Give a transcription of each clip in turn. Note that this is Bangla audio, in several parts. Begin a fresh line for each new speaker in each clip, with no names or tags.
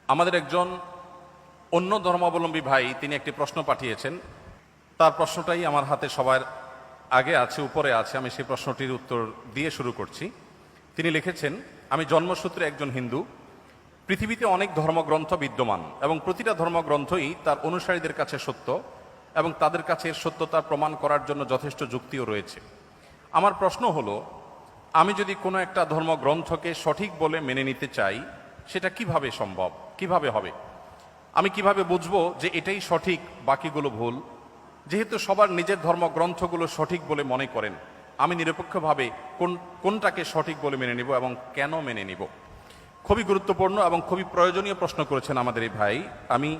আমাদের একজন অন্য ধর্মাবলম্বী ভাই তিনি একটি প্রশ্ন পাঠিয়েছেন। তার প্রশ্নটাই আমার হাতে সবার আগে আছে, উপরে আছে। আমি সেই প্রশ্নটির উত্তর দিয়ে শুরু করছি। তিনি লিখেছেন, আমি জন্মসূত্রে একজন হিন্দু। পৃথিবীতে অনেক ধর্মগ্রন্থ বিদ্যমান এবং প্রতিটা ধর্মগ্রন্থই তার অনুসারীদের কাছে সত্য এবং তাদের কাছে এর সত্যতা প্রমাণ করার জন্য যথেষ্ট যুক্তিও রয়েছে। আমার প্রশ্ন হলো, আমি যদি কোনো একটা ধর্মগ্রন্থকে সঠিক বলে মেনে নিতে চাই, সেটা কিভাবে সম্ভব, কিভাবে হবে? আমি কিভাবে বুঝবো যে এটাই সঠিক, বাকিগুলো ভুল? যেহেতু সবার নিজের ধর্মগ্রন্থগুলো সঠিক বলে মনে করেন, আমি নিরপেক্ষভাবে কোনটাকে সঠিক বলে মেনে নিব এবং কেন মেনে নিব? খুবই গুরুত্বপূর্ণ এবং খুবই প্রয়োজনীয় প্রশ্ন করেছেন আমাদের এই ভাই। আমি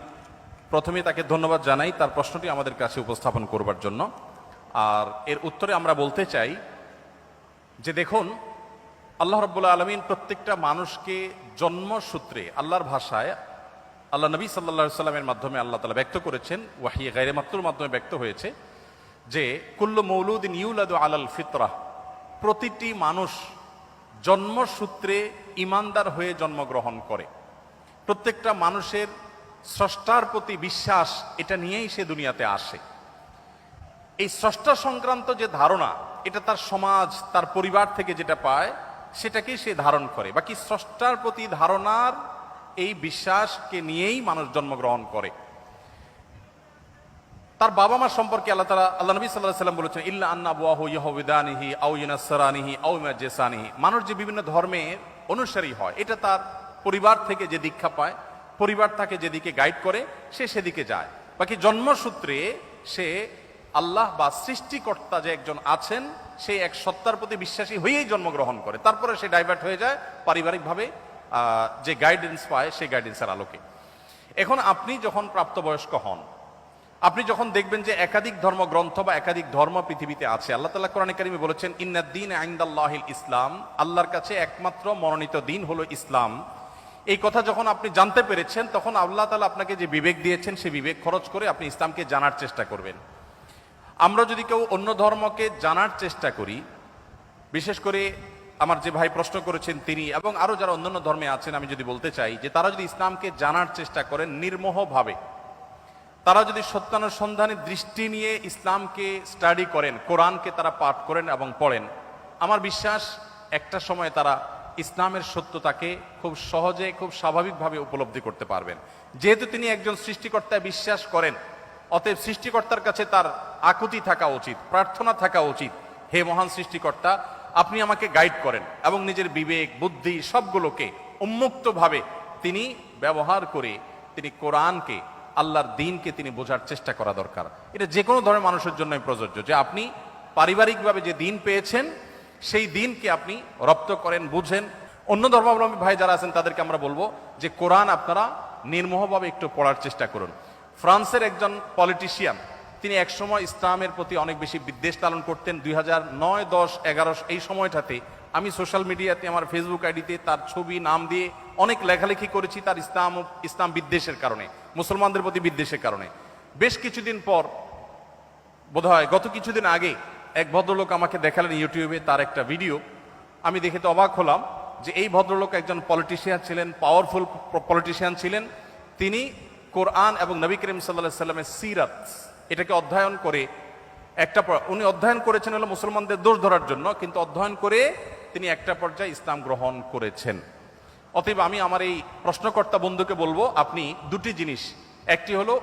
প্রথমে তাকে ধন্যবাদ জানাই তার প্রশ্নটি আমাদের কাছে উপস্থাপন করবার জন্য। আর এর উত্তরে আমরা বলতে চাই যে দেখুন, আল্লাহ রাব্বুল আলামিন প্রত্যেকটা মানুষকে জন্মসূত্রে আল্লাহর ভাষায় আল্লাহ নবী সাল্লাল্লাহু আলাইহি সাল্লামের মাধ্যমে আল্লাহ তাআলা ব্যক্ত করেছেন, ওয়াহী গায়রে মাকতুর মাধ্যমে ব্যক্ত হয়েছে যে কুল্লু মৌলুদিন ইউলাদু আলাল ফিতরাহ, প্রতিটি মানুষ জন্মসূত্রে ঈমানদার হয়ে জন্মগ্রহণ করে। প্রত্যেকটা মানুষের স্রষ্টার প্রতি বিশ্বাস, এটা নিয়েই সে দুনিয়াতে আসে। এই স্রষ্টা সংক্রান্ত যে ধারণা, এটা তার সমাজ, তার পরিবার থেকে যেটা পায় সেটাকেই সে ধারণ করে। বাকি স্রষ্টার প্রতি ধারণার এই বিশ্বাসকে নিয়েই মানুষ জন্মগ্রহণ করে। তার বাবা মা সম্পর্কে আল্লাহ নবী সাল্লাল্লাহু আলাইহি সাল্লাম বলেছেন, ইল্লা আন্না আবওয়াহু ইয়াহুদানিহি আও ইউনাসরানিহি আও ইমাজ্জিসানিহি। মানুষ যে বিভিন্ন ধর্মের অনুসারী হয়, এটা তার পরিবার থেকে যে দীক্ষা পায়, পরিবার তাকে যেদিকে গাইড করে সে সেদিকে যায়। বাকি জন্মসূত্রে সে আল্লাহ বা সৃষ্টিকর্তা যে একজন আছেন, সেই এক সত্তার প্রতি বিশ্বাসী হয়েই জন্মগ্রহণ করে। তারপরে সে ডাইভার্ট হয়ে যায় পারিবারিকভাবে যে গাইডেন্স পায় সেই গাইডেন্সের আলোকে। এখন আপনি যখন প্রাপ্তবয়স্ক হন, আপনি যখন দেখবেন যে একাধিক ধর্মগ্রন্থ বা একাধিক ধর্ম পৃথিবীতে আছে। আল্লাহ তাআলা কোরআনে কারিমে বলেছেন, ইন্নাদ-দীন ইনদাল্লাহিল ইসলাম, আল্লাহর কাছে একমাত্র মনোনীত দিন হলো ইসলাম। এই কথা যখন আপনি জানতে পেরেছেন, তখন আল্লাহ তাআলা আপনাকে যে বিবেক দিয়েছেন, সেই বিবেক খরচ করে আপনি ইসলামকে জানার চেষ্টা করবেন। আমরা যদি কেউ অন্য ধর্মকে জানার চেষ্টা করি, বিশেষ করে আমার যে ভাই প্রশ্ন করেছেন তিনি এবং আরো যারা অন্যান্য ধর্মে আছেন, আমি যদি বলতে চাই যে তারা যদি ইসলামকে জানার চেষ্টা করেন নির্মোহভাবে, তারা যদি সত্যানুসন্ধানী দৃষ্টি নিয়ে ইসলামকে স্টাডি করেন, কোরআনকে তারা পাঠ করেন এবং পড়েন, আমার বিশ্বাস একটা সময় তারা ইসলামের সত্যতাকে খুব সহজে, খুব স্বাভাবিকভাবে উপলব্ধি করতে পারবেন। যেহেতু তিনি একজন সৃষ্টিকর্তায় বিশ্বাস করেন, অতএব সৃষ্টিকর্তার কাছে তার আকুতি থাকা উচিত, প্রার্থনা থাকা উচিত, হে মহান সৃষ্টিকর্তা, আপনি আমাকে গাইড করেন। এবং নিজের বিবেক, বুদ্ধি সবগুলোকে উন্মুক্তভাবে তিনি ব্যবহার করে তিনি কোরআনকে, আল্লাহর দ্বীনকে তিনি বোঝার চেষ্টা করা দরকার। এটা যে কোনো ধরনের মানুষের জন্যই প্রযোজ্য, যে আপনি পারিবারিকভাবে যে দ্বীন পেয়েছেন সেই দ্বীনকে আপনি রপ্ত করেন, বুঝেন। অন্য ধর্মাবলম্বী ভাই যারা আছেন তাদেরকে আমরা বলবো যে কোরআন আপনারা নির্মোহভাবে একটু পড়ার চেষ্টা করুন। ফ্রান্সের একজন পলিটিশিয়ান, তিনি একসময় ইসলামের প্রতি অনেক বেশি বিদ্বেষ লালন করতেন। 2009, 10, 11 এই সময়টাতে আমি সোশ্যাল মিডিয়াতে আমার ফেসবুক আইডিতে তার ছবি, নাম দিয়ে অনেক লেখালেখি করেছি তার ইসলাম বিদ্বেষের কারণে, মুসলমানদের প্রতি বিদ্বেষের কারণে। বেশ কিছুদিন পর, বোধহয় গত কিছুদিন আগে, এক ভদ্রলোক আমাকে দেখালেন ইউটিউবে তার একটা ভিডিও। আমি দেখে তো অবাক হলাম যে এই ভদ্রলোক একজন পলিটিশিয়ান ছিলেন, পাওয়ারফুল পলিটিশিয়ান ছিলেন। তিনি কোরআন এবং নবী করিম সাল্লাল্লাহু আলাইহি সাল্লামের সিরাত, এটাকে অধ্যয়ন করে উনি অধ্যয়ন করেছেন হলো মুসলমানদের দোষ ধরার জন্য, কিন্তু অধ্যয়ন করে তিনি একটা পর্যায়ে ইসলাম গ্রহণ করেছেন। অতএব আমি আমার এই প্রশ্নকর্তা বন্ধুকে বলবো, আপনি দুটি জিনিস, একটি হলো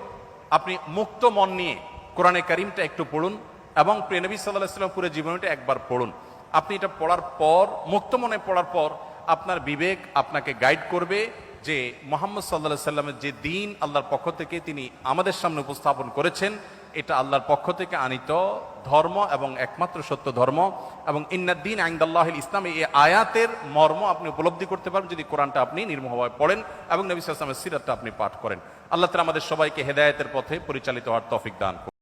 আপনি মুক্ত মন নিয়ে কোরআনে কারিমটা একটু পড়ুন এবং প্রিয় নবী সাল্লাল্লাহু আলাইহি ওয়াসাল্লাম পুরো জীবনীটা একবার পড়ুন। আপনি এটা পড়ার পর, মুক্ত মনে পড়ার পর, আপনার বিবেক আপনাকে গাইড করবে যে মুহাম্মদ সাল্লাল্লাহু আলাইহি ওয়াসাল্লামের যে দ্বীন আল্লাহর পক্ষ থেকে তিনি আমাদের সামনে উপস্থাপন করেছেন, এটা আল্লাহর পক্ষ থেকে আনিত ধর্ম এবং একমাত্র সত্য ধর্ম। এবং ইন্নাদ-দীন ইনদাল্লাহিল ইসলাম, এই আয়াতের মর্ম আপনি উপলব্ধি করতে পারবেন যদি কোরআনটা আপনি নির্মোহভাবে পড়েন এবং নবী সাল্লাল্লাহু আলাইহি ওয়াসাল্লামের সিরাতটা আপনি পাঠ করেন। আল্লাহ তাআলা আমাদের সবাইকে হেদায়েতের পথে পরিচালিত হওয়ার তৌফিক দান করুন।